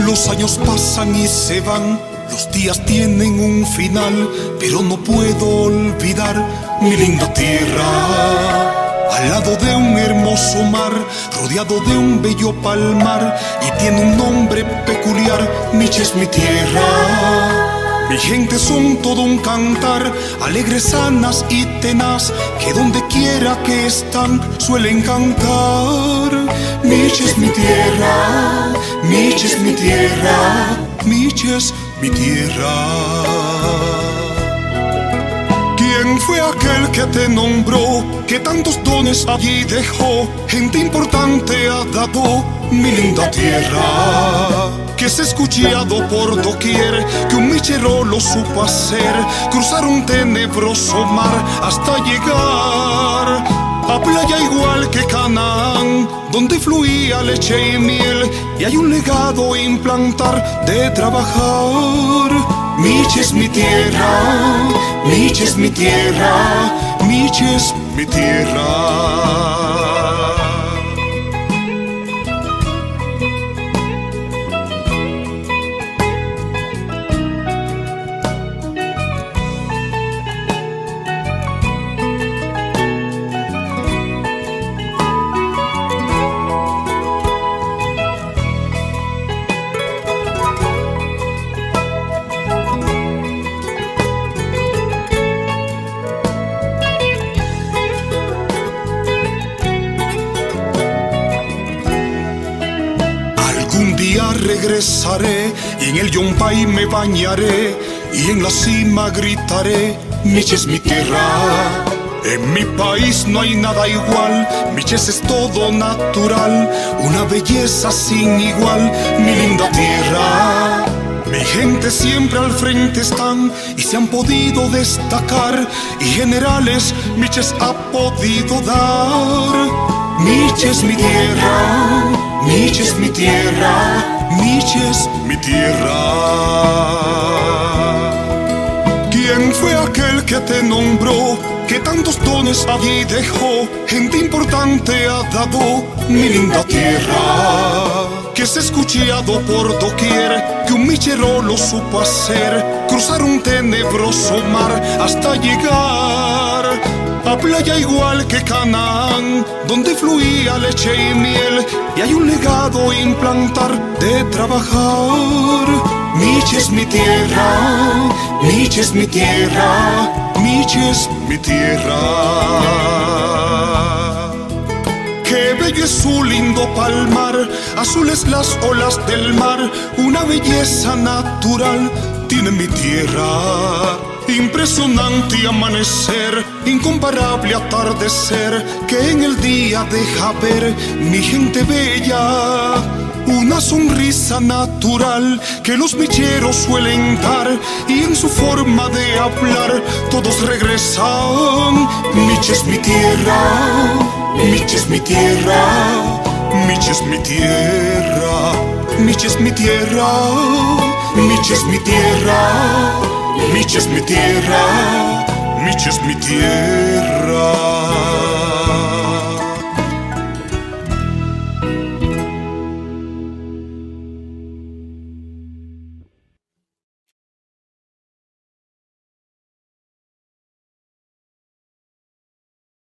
Los años pasan y se van, los días tienen un final, pero no puedo olvidar mi linda tierra. Al lado de un hermoso mar, rodeado de un bello palmar, y tiene un nombre peculiar, Miche es mi tierra. Mi gente son todo un cantar, alegres, sanas y tenaz, que donde quiera que están suelen cantar. Miche es mi tierra, Miche es mi tierra, Miche es mi tierra. ¿Quién fue aquel que te nombró, que tantos dones allí dejó? Gente importante ha dado mi linda tierra, que es escuchado por doquier, que un michero lo supo hacer, cruzar un tenebroso mar hasta llegar a playa igual que Canaán, donde fluía leche y miel, y hay un legado implantar de trabajar. Miche es mi tierra, Miche es mi tierra, Miche es mi tierra. Un día regresaré y en el Yompay me bañaré y en la cima gritaré: Miche es mi tierra. En mi país no hay nada igual, Miche es todo natural, una belleza sin igual, mi linda tierra. Mi gente siempre al frente están y se han podido destacar, y generales Miches ha podido dar. Miche es mi tierra, Miche es mi tierra, Miche es mi tierra. ¿Quién fue aquel que te nombró, que tantos dones allí dejó? Gente importante ha dado mi linda tierra, que es escuchado por doquier, que un michero lo supo hacer, cruzar un tenebroso mar hasta llegar a playa igual que Canaán, donde fluía leche y miel, y hay un legado implantar de trabajar. Miche es mi tierra, Miche es mi tierra, Miche es mi tierra. Qué bello es su lindo palmar, azules las olas del mar, una belleza natural tiene mi tierra. Impresionante amanecer, incomparable atardecer, que en el día deja ver mi gente bella. Una sonrisa natural que los micheros suelen dar, y en su forma de hablar todos regresan. Miche es mi tierra, Miche es mi tierra, Miche es mi tierra, Miche es mi tierra, Miche es mi tierra, Miche es mi tierra, Miche es mi tierra.